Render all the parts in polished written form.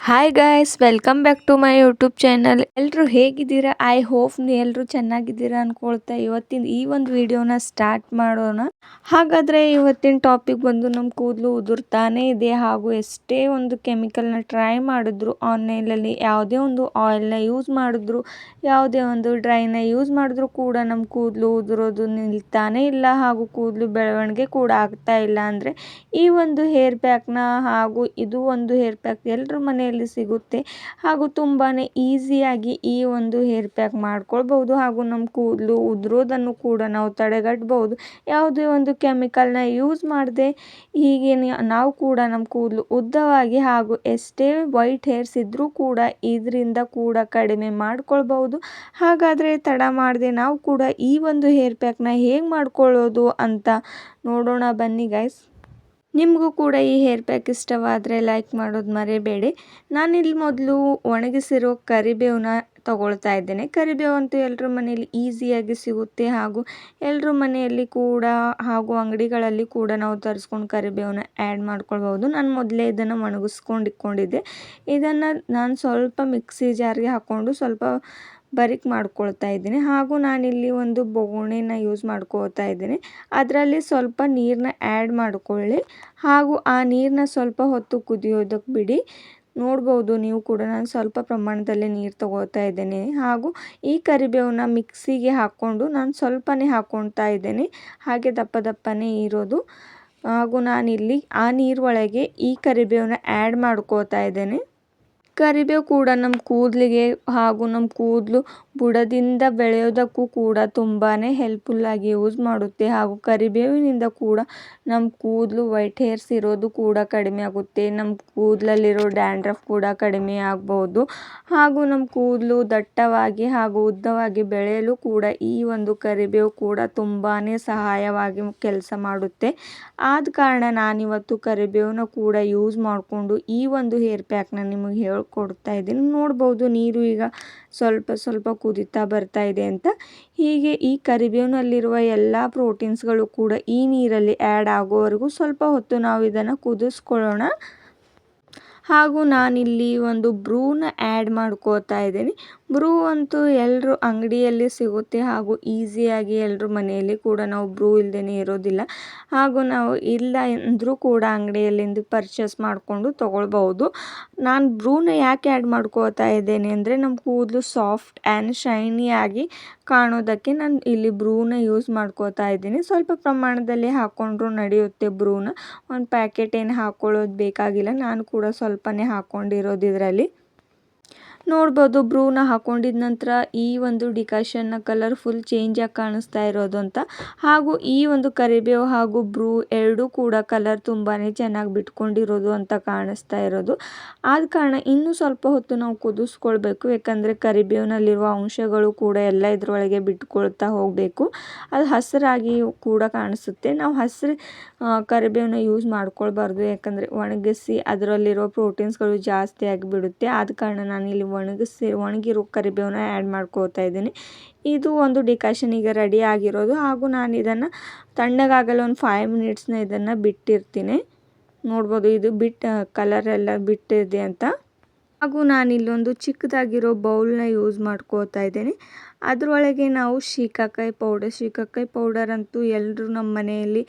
Hi guys, welcome back to my YouTube channel. ಎಲ್ಲರೂ ಹೇಗಿದ್ದೀರಾ? I hope ಎಲ್ಲರೂ ಚೆನ್ನಾಗಿದ್ದೀರಾ ಅನ್ಕೊಳ್ತಾ ಇವತ್ತಿನ ಈ ಒಂದು ವಿಡಿಯೋನ ಸ್ಟಾರ್ಟ್ ಮಾಡೋಣ. ಹಾಗಾದರೆ ಇವತ್ತಿನ ಟಾಪಿಕ್ ಬಂದು ನಮ್ಮ ಕೂದಲು ಉದುರ್ತಾನೆ ಇದೆ, ಹಾಗೂ ಎಷ್ಟೇ ಒಂದು ಕೆಮಿಕಲ್ನ ಟ್ರೈ ಮಾಡಿದ್ರು, ಆನ್ಲೈನಲ್ಲಿ ಯಾವುದೇ ಒಂದು ಆಯಿಲ್ನ ಯೂಸ್ ಮಾಡಿದ್ರು, ಯಾವುದೇ ಒಂದು ಡ್ರೈನ ಯೂಸ್ ಮಾಡಿದ್ರು ಕೂಡ ನಮ್ಮ ಕೂದಲು ಉದುರೋದು ನಿಲ್ತಾನೆ ಇಲ್ಲ, ಹಾಗೂ ಕೂದಲು ಬೆಳವಣಿಗೆ ಕೂಡ ಆಗ್ತಾ ಇಲ್ಲ. ಅಂದರೆ ಈ ಒಂದು ಹೇರ್ ಪ್ಯಾಕ್ನ ಹಾಗೂ ಇದು ಒಂದು ಹೇರ್ ಪ್ಯಾಕ್ ಎಲ್ಲರ ಮನೆಯಲ್ಲಿ ಸಿಗುತ್ತೆ, ಹಾಗೂ ತುಂಬಾ ಈಸಿಯಾಗಿ ಈ ಒಂದು ಹೇರ್ ಪ್ಯಾಕ್ ಮಾಡ್ಕೊಳ್ಬಹುದು, ಹಾಗೂ ನಮ್ಮ ಕೂದಲು ಉದುರೋದನ್ನು ಕೂಡ ನಾವು ತಡೆಗಟ್ಟಬಹುದು. ಯಾವುದೇ ಒಂದು ಕೆಮಿಕಲ್ನ ಯೂಸ್ ಮಾಡದೆ ಹೀಗೆ ನಾವು ಕೂಡ ನಮ್ಮ ಕೂದಲು ಉದ್ದವಾಗಿ ಹಾಗೂ ಎಷ್ಟೇ ವೈಟ್ ಹೇರ್ಸ್ ಇದ್ದರೂ ಕೂಡ ಇದರಿಂದ ಕೂಡ ಕಡಿಮೆ ಮಾಡ್ಕೊಳ್ಬಹುದು. ಹಾಗಾದರೆ ತಡ ಮಾಡದೆ ನಾವು ಕೂಡ ಈ ಒಂದು ಹೇರ್ ಪ್ಯಾಕ್ನ ಹೇಗೆ ಮಾಡ್ಕೊಳ್ಳೋದು ಅಂತ ನೋಡೋಣ ಬನ್ನಿ ಗೈಸ್. ನಿಮಗೂ ಕೂಡ ಈ ಹೇರ್ ಪ್ಯಾಕ್ ಇಷ್ಟವಾದರೆ ಲೈಕ್ ಮಾಡೋದು ಮರೆಯಬೇಡಿ. ನಾನಿಲ್ಲಿ ಮೊದಲು ಒಣಗಿಸಿರೋ ಕರಿಬೇವನ್ನ ತಗೊಳ್ತಾ ಇದ್ದೇನೆ. ಕರಿಬೇವು ಅಂತೂ ಎಲ್ಲರ ಮನೆಯಲ್ಲಿ ಈಸಿಯಾಗಿ ಸಿಗುತ್ತೆ, ಹಾಗೂ ಎಲ್ಲರ ಮನೆಯಲ್ಲಿ ಕೂಡ ಹಾಗೂ ಅಂಗಡಿಗಳಲ್ಲಿ ಕೂಡ ನಾವು ತರಿಸ್ಕೊಂಡು ಕರಿಬೇವನ್ನ ಆ್ಯಡ್ ಮಾಡ್ಕೊಳ್ಬೋದು. ನಾನು ಮೊದಲೇ ಇದನ್ನು ಒಣಗಿಸ್ಕೊಂಡು ಇಟ್ಕೊಂಡಿದ್ದೆ. ಇದನ್ನು ನಾನು ಸ್ವಲ್ಪ ಮಿಕ್ಸಿ ಜಾರ್ಗೆ ಹಾಕ್ಕೊಂಡು ಸ್ವಲ್ಪ ಬರೀಕ್ ಮಾಡ್ಕೊಳ್ತಾ ಇದ್ದೀನಿ. ಹಾಗೂ ನಾನಿಲ್ಲಿ ಒಂದು ಬೊಗಣೆನ ಯೂಸ್ ಮಾಡ್ಕೊಳ್ತಾ ಇದ್ದೀನಿ. ಅದರಲ್ಲಿ ಸ್ವಲ್ಪ ನೀರನ್ನ ಆ್ಯಡ್ ಮಾಡ್ಕೊಳ್ಳಿ, ಹಾಗೂ ಆ ನೀರನ್ನ ಸ್ವಲ್ಪ ಹೊತ್ತು ಕುದಿಯೋದಕ್ಕೆ ಬಿಡಿ. ನೋಡ್ಬೋದು ನೀವು ಕೂಡ ನಾನು ಸ್ವಲ್ಪ ಪ್ರಮಾಣದಲ್ಲಿ ನೀರು ತಗೊಳ್ತಾ ಇದ್ದೇನೆ, ಹಾಗೂ ಈ ಕರಿಬೇವನ್ನ ಮಿಕ್ಸಿಗೆ ಹಾಕ್ಕೊಂಡು ನಾನು ಸ್ವಲ್ಪನೇ ಹಾಕ್ಕೊಳ್ತಾ ಇದ್ದೇನೆ, ಹಾಗೆ ದಪ್ಪ ದಪ್ಪನೇ ಇರೋದು. ಹಾಗೂ ನಾನಿಲ್ಲಿ ಆ ನೀರೊಳಗೆ ಈ ಕರಿಬೇವನ್ನ ಆ್ಯಡ್ ಮಾಡ್ಕೋತಾ ಇದ್ದೇನೆ. ಕರಿಬೇವು ಕೂಡ ನಮ್ಮ ಕೂದಲಿಗೆ ಹಾಗೂ ನಮ್ಮ ಕೂದಲು ಬುಡದಿಂದ ಬೆಳೆಯೋದಕ್ಕೂ ಕೂಡ ತುಂಬಾ ಹೆಲ್ಪ್ಫುಲ್ಲಾಗಿ ಯೂಸ್ ಮಾಡುತ್ತೆ, ಹಾಗೂ ಕರಿಬೇವಿನಿಂದ ಕೂಡ ನಮ್ಮ ಕೂದಲು ವೈಟ್ ಹೇರ್ಸ್ ಇರೋದು ಕೂಡ ಕಡಿಮೆ ಆಗುತ್ತೆ, ನಮ್ಮ ಕೂದಲಲ್ಲಿರೋ ಡ್ಯಾಂಡ್ರಫ್ ಕೂಡ ಕಡಿಮೆ ಆಗ್ಬೋದು, ಹಾಗೂ ನಮ್ಮ ಕೂದಲು ದಟ್ಟವಾಗಿ ಹಾಗೂ ಉದ್ದವಾಗಿ ಬೆಳೆಯಲು ಕೂಡ ಈ ಒಂದು ಕರಿಬೇವು ಕೂಡ ತುಂಬಾ ಸಹಾಯವಾಗಿ ಕೆಲಸ ಮಾಡುತ್ತೆ. ಆದ ಕಾರಣ ನಾನಿವತ್ತು ಕರಿಬೇವನ್ನ ಕೂಡ ಯೂಸ್ ಮಾಡಿಕೊಂಡು ಈ ಒಂದು ಹೇರ್ ಪ್ಯಾಕ್ನ ನಿಮಗೆ ಕೊಡ್ತಾ ಇದ್ದೀನಿ. ನೋಡ್ಬೋದು ನೀರು ಈಗ ಸ್ವಲ್ಪ ಸ್ವಲ್ಪ ಕುದೀತಾ ಬರ್ತಾ ಇದೆ ಅಂತ. ಹೀಗೆ ಈ ಕರಿಬೇವಿನಲ್ಲಿರುವ ಎಲ್ಲ ಪ್ರೋಟೀನ್ಸ್ಗಳು ಕೂಡ ಈ ನೀರಲ್ಲಿ ಆ್ಯಡ್ ಆಗೋವರೆಗೂ ಸ್ವಲ್ಪ ಹೊತ್ತು ನಾವು ಇದನ್ನು ಕುದಿಸ್ಕೊಳ್ಳೋಣ. ಹಾಗೂ ನಾನಿಲ್ಲಿ ಒಂದು ಬ್ರೂನ ಆ್ಯಡ್ ಮಾಡ್ಕೋತಾ ಇದ್ದೀನಿ. ಬ್ರೂ ಅಂತೂ ಎಲ್ಲರೂ ಅಂಗಡಿಯಲ್ಲಿ ಸಿಗುತ್ತೆ, ಹಾಗೂ ಈಸಿಯಾಗಿ ಎಲ್ಲರ ಮನೆಯಲ್ಲಿ ಕೂಡ ನಾವು ಬ್ರೂ ಇಲ್ಲದೇ ಇರೋದಿಲ್ಲ, ಹಾಗೂ ನಾವು ಇಲ್ಲ ಅಂದರೂ ಕೂಡ ಅಂಗಡಿಯಲ್ಲಿಂದ ಪರ್ಚೇಸ್ ಮಾಡಿಕೊಂಡು ತೊಗೊಳ್ಬಹುದು. ನಾನು ಬ್ರೂನ ಯಾಕೆ ಆ್ಯಡ್ ಮಾಡ್ಕೋತಾ ಇದ್ದೇನೆ ಅಂದರೆ ನಮ್ಮ ಕೂದಲು ಸಾಫ್ಟ್ ಆ್ಯಂಡ್ ಶೈನಿಯಾಗಿ ಕಾಣೋದಕ್ಕೆ ನಾನು ಇಲ್ಲಿ ಬ್ರೂನ ಯೂಸ್ ಮಾಡ್ಕೋತಾ ಇದ್ದೀನಿ. ಸ್ವಲ್ಪ ಪ್ರಮಾಣದಲ್ಲಿ ಹಾಕ್ಕೊಂಡ್ರೂ ನಡೆಯುತ್ತೆ ಬ್ರೂನ, ಒಂದು ಪ್ಯಾಕೆಟ್ ಏನು ಹಾಕ್ಕೊಳ್ಳೋದು ಬೇಕಾಗಿಲ್ಲ. ನಾನು ಕೂಡ ಸ್ವಲ್ಪನೇ ಹಾಕ್ಕೊಂಡಿರೋದು ಇದರಲ್ಲಿ. ನೋಡ್ಬೋದು ಬ್ರೂನ ಹಾಕ್ಕೊಂಡಿದ ನಂತರ ಈ ಒಂದು ಡಿಕಾಷನ್ನ ಕಲರ್ ಫುಲ್ ಚೇಂಜಾಗಿ ಕಾಣಿಸ್ತಾ ಇರೋದು ಅಂತ, ಹಾಗೂ ಈ ಒಂದು ಕರಿಬೇವು ಹಾಗೂ ಬ್ರೂ ಎರಡೂ ಕೂಡ ಕಲರ್ ತುಂಬಾ ಚೆನ್ನಾಗಿ ಬಿಟ್ಕೊಂಡಿರೋದು ಅಂತ ಕಾಣಿಸ್ತಾ ಇರೋದು. ಆದ ಕಾರಣ ಇನ್ನೂ ಸ್ವಲ್ಪ ಹೊತ್ತು ನಾವು ಕುದಿಸ್ಕೊಳ್ಬೇಕು, ಯಾಕಂದರೆ ಕರಿಬೇವಿನಲ್ಲಿರುವ ಅಂಶಗಳು ಕೂಡ ಎಲ್ಲ ಇದರೊಳಗೆ ಬಿಟ್ಕೊಳ್ತಾ ಹೋಗಬೇಕು. ಅದು ಹಸಿರಾಗಿ ಕೂಡ ಕಾಣಿಸುತ್ತೆ. ನಾವು ಹಸಿರು ಕರಿಬೇವನ್ನ ಯೂಸ್ ಮಾಡ್ಕೊಳ್ಬಾರ್ದು, ಯಾಕಂದರೆ ಒಣಗಿಸಿ ಅದರಲ್ಲಿರೋ ಪ್ರೋಟೀನ್ಸ್ಗಳು ಜಾಸ್ತಿ ಆಗಿಬಿಡುತ್ತೆ. ಆದ ಕಾರಣ ನಾನಿಲ್ಲಿ ಒಣಗಿರೋ ಕರಿಬೇವನ್ನ ಆ್ಯಡ್ ಮಾಡ್ಕೋತಾ ಇದ್ದೀನಿ. ಇದು ಒಂದು ಡಿಕಾಷನ್ ಈಗ ರೆಡಿ ಆಗಿರೋದು, ಹಾಗೂ ನಾನು ಇದನ್ನು ತಣ್ಣಗಾಗಲು ಒಂದು 5 ಮಿನಿಟ್ಸ್ನ ಇದನ್ನು ಬಿಟ್ಟಿರ್ತೀನಿ. ನೋಡ್ಬೋದು ಇದು ಕಲರ್ ಎಲ್ಲ ಬಿಟ್ಟಿದೆ ಅಂತ. ಹಾಗೂ ನಾನಿಲ್ಲೊಂದು ಚಿಕ್ಕದಾಗಿರೋ ಬೌಲ್ನ ಯೂಸ್ ಮಾಡ್ಕೋತಾ ಇದ್ದೇನೆ. ಅದರೊಳಗೆ ನಾವು ಶೀಕಾಕಾಯಿ ಪೌಡರ್ ಅಂತೂ ಎಲ್ಲರೂ ನಮ್ಮ ಮನೆಯಲ್ಲಿ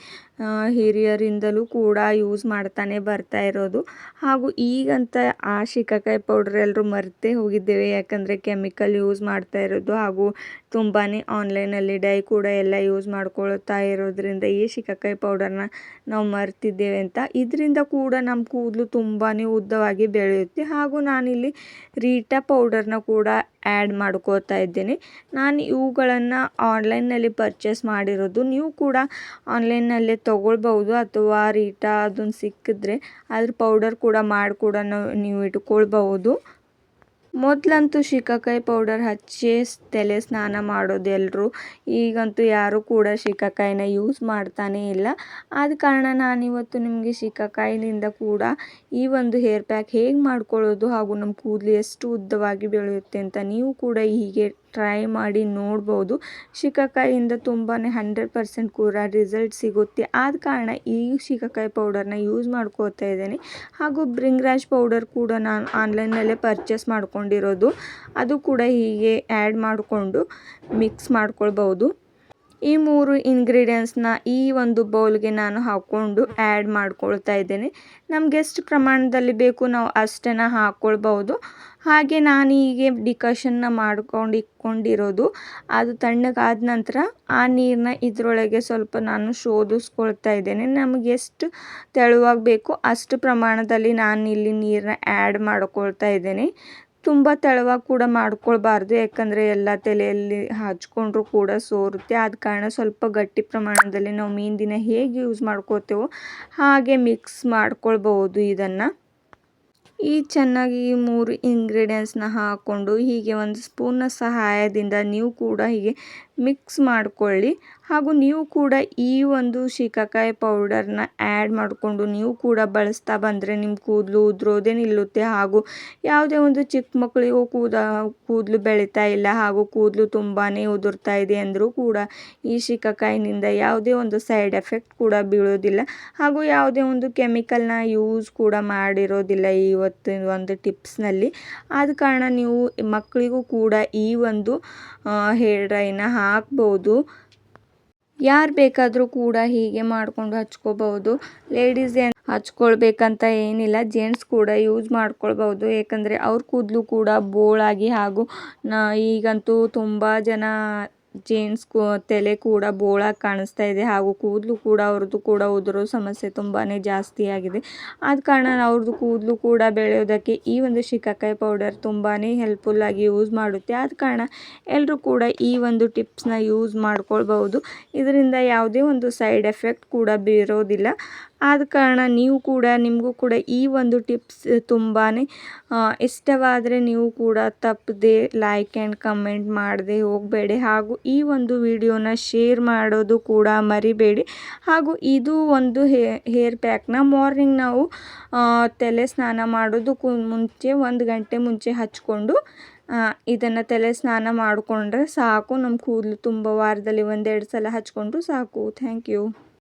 ಹಿರಿಯರಿಂದಲೂ ಕೂಡ ಯೂಸ್ ಮಾಡ್ತಾನೆ ಬರ್ತಾ ಇರೋದು, ಹಾಗೂ ಈಗಂತ ಆ ಶೀಕಾಕಾಯಿ ಪೌಡರ್ ಎಲ್ಲರೂ ಮರೆತೇ ಹೋಗಿದ್ದೇವೆ, ಯಾಕಂದರೆ ಕೆಮಿಕಲ್ ಯೂಸ್ ಮಾಡ್ತಾ ಇರೋದು, ಹಾಗೂ ತುಂಬಾ ಆನ್ಲೈನಲ್ಲಿ ಡೈ ಕೂಡ ಎಲ್ಲ ಯೂಸ್ ಮಾಡ್ಕೊಳ್ತಾ ಇರೋದ್ರಿಂದ ಈ ಶೀಕಾಕಾಯಿ ಪೌಡರ್ನ ನಾವು ಮರ್ತಿದ್ದೇವೆ ಅಂತ. ಇದರಿಂದ ಕೂಡ ನಮ್ಮ ಕೂದಲು ತುಂಬಾ ಉದ್ದವಾಗಿ ಬೆಳೆಯುತ್ತೆ. ಹಾಗೂ ನಾನಿಲ್ಲಿ ರೀಟಾ ಪೌಡರ್ನ ಕೂಡ ಆ್ಯಡ್ ಮಾಡ್ಕೋತಾ ಇದ್ದೇನೆ. ನಾನು ಇವುಗಳನ್ನು ಆನ್ಲೈನ್ನಲ್ಲಿ ಪರ್ಚೇಸ್ ಮಾಡಿರೋದು. ನೀವು ಕೂಡ ಆನ್ಲೈನ್ನಲ್ಲೇ ತೊಗೊಳ್ಬೋದು, ಅಥವಾ ರೀಟಾ ಅದನ್ನು ಸಿಕ್ಕಿದ್ರೆ ಅದ್ರ ಪೌಡರ್ ಕೂಡ ಮಾಡಿ ಕೂಡ ನೀವು ಇಟ್ಕೊಳ್ಬಹುದು. ಮೊದಲಂತೂ ಶೀಕಾಕಾಯಿ ಪೌಡರ್ ಹಚ್ಚಿ ತಲೆ ಸ್ನಾನ ಮಾಡೋದು ಎಲ್ಲರೂ. ಈಗಂತೂ ಯಾರೂ ಕೂಡ ಶೀಕಾಕಾಯಿನ ಯೂಸ್ ಮಾಡ್ತಾನೇ ಇಲ್ಲ. ಆದ ಕಾರಣ ನಾನಿವತ್ತು ನಿಮಗೆ ಶೀಕಾಕಾಯಿನಿಂದ ಕೂಡ ಈ ಒಂದು ಹೇರ್ ಪ್ಯಾಕ್ ಹೇಗೆ ಮಾಡ್ಕೊಳ್ಳೋದು, ಹಾಗೂ ನಮ್ಮ ಕೂದಲು ಎಷ್ಟು ಉದ್ದವಾಗಿ ಬೆಳೆಯುತ್ತೆ ಅಂತ ನೀವು ಕೂಡ ಹೀಗೆ ಟ್ರೈ ಮಾಡಿ ನೋಡ್ಬೋದು. ಶಿಕಾಕಾಯಿಯಿಂದ ತುಂಬಾ 100% ಕೂಡ ರಿಸಲ್ಟ್ ಸಿಗುತ್ತೆ. ಆದ ಕಾರಣ ಈ ಶಿಕಾಕಾಯಿ ಪೌಡರ್ನ ಯೂಸ್ ಮಾಡ್ಕೋತಾ ಇದ್ದೇನೆ. ಹಾಗೂ ಬ್ರಿಂಗ್ರಾಜ್ ಪೌಡರ್ ಕೂಡ ನಾನು ಆನ್ಲೈನಲ್ಲೇ ಪರ್ಚೇಸ್ ಮಾಡ್ಕೊಂಡಿರೋದು. ಅದು ಕೂಡ ಹೀಗೆ ಆ್ಯಡ್ ಮಾಡಿಕೊಂಡು ಮಿಕ್ಸ್ ಮಾಡ್ಕೊಳ್ಬೋದು. ಈ 3 ಇಂಗ್ರೀಡಿಯೆಂಟ್ಸ್ನ ಈ ಒಂದು ಬೌಲ್ಗೆ ನಾನು ಹಾಕ್ಕೊಂಡು ಆ್ಯಡ್ ಮಾಡ್ಕೊಳ್ತಾ ಇದ್ದೇನೆ. ನಮ್ಗೆ ಎಷ್ಟು ಪ್ರಮಾಣದಲ್ಲಿ ಬೇಕು ನಾವು ಅಷ್ಟನ್ನು ಹಾಕ್ಕೊಳ್ಬೋದು. ಹಾಗೆ ನಾನು ಹೀಗೆ ಡಿಕಾಷನ್ನ ಮಾಡ್ಕೊಂಡು ಇಟ್ಕೊಂಡಿರೋದು ಅದು ತಣ್ಣಗಾದ ನಂತರ ಆ ನೀರನ್ನ ಇದರೊಳಗೆ ಸ್ವಲ್ಪ ನಾನು ಶೋಧಿಸ್ಕೊಳ್ತಾ ಇದ್ದೇನೆ. ನಮಗೆ ಎಷ್ಟು ತೆಳುವಾಗಿ ಬೇಕು ಅಷ್ಟು ಪ್ರಮಾಣದಲ್ಲಿ ನಾನು ಇಲ್ಲಿ ನೀರನ್ನ ಆ್ಯಡ್ ಮಾಡ್ಕೊಳ್ತಾ ಇದ್ದೇನೆ. ತುಂಬ ತೆಳುವಾಗಿ ಕೂಡ ಮಾಡ್ಕೊಳ್ಬಾರ್ದು, ಯಾಕಂದರೆ ಎಲ್ಲ ತಲೆಯಲ್ಲಿ ಹಚ್ಕೊಂಡ್ರೂ ಕೂಡ ಸೋರುತ್ತೆ. ಆದ ಕಾರಣ ಸ್ವಲ್ಪ ಗಟ್ಟಿ ಪ್ರಮಾಣದಲ್ಲಿ ನಾವು ಮೆಹಂದಿನ ಹೇಗೆ ಯೂಸ್ ಮಾಡ್ಕೋತೇವೋ ಹಾಗೆ ಮಿಕ್ಸ್ ಮಾಡ್ಕೊಳ್ಬೋದು. ಇದನ್ನು ಚೆನ್ನಾಗಿ 3 ಇಂಗ್ರೀಡಿಯೆಂಟ್ಸ್ನ ಹಾಕ್ಕೊಂಡು ಹೀಗೆ ಒಂದು ಸ್ಪೂನ್ನ ಸಹಾಯದಿಂದ ನೀವು ಕೂಡ ಹೀಗೆ ಮಿಕ್ಸ್ ಮಾಡಿಕೊಳ್ಳಿ. ಹಾಗೂ ನೀವು ಕೂಡ ಈ ಒಂದು ಶಿಕಾಕಾಯಿ ಪೌಡರ್ನ ಆ್ಯಡ್ ಮಾಡಿಕೊಂಡು ನೀವು ಕೂಡ ಬಳಸ್ತಾ ಬಂದರೆ ನಿಮ್ಮ ಕೂದಲು ಉದುರೋದೇ ನಿಲ್ಲುತ್ತೆ. ಹಾಗೂ ಯಾವುದೇ ಒಂದು ಚಿಕ್ಕ ಮಕ್ಕಳಿಗೂ ಕೂದಲು ಬೆಳೀತಾ ಇಲ್ಲ ಹಾಗೂ ಕೂದಲು ತುಂಬಾ ಉದುರ್ತಾ ಇದೆ ಅಂದರೂ ಕೂಡ ಈ ಶಿಕಾಕಾಯಿನಿಂದ ಯಾವುದೇ ಒಂದು ಸೈಡ್ ಎಫೆಕ್ಟ್ ಕೂಡ ಬೀಳೋದಿಲ್ಲ. ಹಾಗೂ ಯಾವುದೇ ಒಂದು ಕೆಮಿಕಲ್ನ ಯೂಸ್ ಕೂಡ ಮಾಡಿರೋದಿಲ್ಲ ಇವತ್ತಿನ ಒಂದು ಟಿಪ್ಸ್ನಲ್ಲಿ. ಆದ ಕಾರಣ ನೀವು ಮಕ್ಕಳಿಗೂ ಕೂಡ ಈ ಒಂದು ಹೇರ್ ಡ್ರೈನ ಹಾಕ್ಬೋದು. ಯಾರು ಬೇಕಾದರೂ ಕೂಡ ಹೀಗೆ ಮಾಡಿಕೊಂಡು ಹಚ್ಕೋಬಹುದು. ಲೇಡೀಸ್ ಹಚ್ಕೊಳ್ಬೇಕಂತ ಏನಿಲ್ಲ, ಜೆಂಟ್ಸ್ ಕೂಡ ಯೂಸ್ ಮಾಡ್ಕೊಳ್ಬೋದು. ಏಕೆಂದರೆ ಅವ್ರ ಕೂದಲು ಕೂಡ ಬೋಳಾಗಿ ಹಾಗೂ ಈಗಂತೂ ತುಂಬ ಜನ ಜೆಂಟ್ಸ್ ತಲೆ ಕೂಡ ಬೋಳಾಗಿ ಕಾಣಿಸ್ತಾ ಇದೆ. ಹಾಗೂ ಕೂದಲು ಕೂಡ ಅವ್ರದ್ದು ಕೂಡ ಉದುರೋ ಸಮಸ್ಯೆ ತುಂಬಾ ಜಾಸ್ತಿ ಆಗಿದೆ. ಆದ ಕಾರಣ ಅವ್ರದ್ದು ಕೂದಲು ಕೂಡ ಬೆಳೆಯೋದಕ್ಕೆ ಈ ಒಂದು ಶಿಕಾಕಾಯಿ ಪೌಡರ್ ತುಂಬಾ ಹೆಲ್ಪ್ಫುಲ್ಲಾಗಿ ಯೂಸ್ ಮಾಡುತ್ತೆ. ಆದ ಕಾರಣ ಎಲ್ಲರೂ ಕೂಡ ಈ ಒಂದು ಟಿಪ್ಸ್ನ ಯೂಸ್ ಮಾಡ್ಕೊಳ್ಬೋದು. ಇದರಿಂದ ಯಾವುದೇ ಒಂದು ಸೈಡ್ ಎಫೆಕ್ಟ್ ಕೂಡ ಬೀರೋದಿಲ್ಲ. ಆದ ಕಾರಣ ನೀವು ಕೂಡ ನಿಮಗೂ ಕೂಡ ಈ ಒಂದು ಟಿಪ್ಸ್ ತುಂಬಾ ಇಷ್ಟವಾದರೆ ನೀವು ಕೂಡ ತಪ್ಪದೆ ಲೈಕ್ ಆ್ಯಂಡ್ ಕಮೆಂಟ್ ಮಾಡದೆ ಹೋಗಬೇಡಿ. ಹಾಗೂ ಈ ಒಂದು ವಿಡಿಯೋನ ಶೇರ್ ಮಾಡೋದು ಕೂಡ ಮರಿಬೇಡಿ. ಹಾಗೂ ಇದು ಒಂದು ಹೇರ್ ಪ್ಯಾಕ್ನ ಮಾರ್ನಿಂಗ್ ನಾವು ತಲೆ ಸ್ನಾನ ಮಾಡೋದಕ್ಕೂ ಮುಂಚೆ 1 ಗಂಟೆ ಮುಂಚೆ ಹಚ್ಕೊಂಡು ಇದನ್ನು ತಲೆ ಸ್ನಾನ ಮಾಡಿಕೊಂಡ್ರೆ ಸಾಕು. ನಮ್ಮ ಕೂದಲು ತುಂಬ ವಾರದಲ್ಲಿ 1-2 ಸಲ ಹಚ್ಕೊಂಡ್ರು ಸಾಕು. Thank you.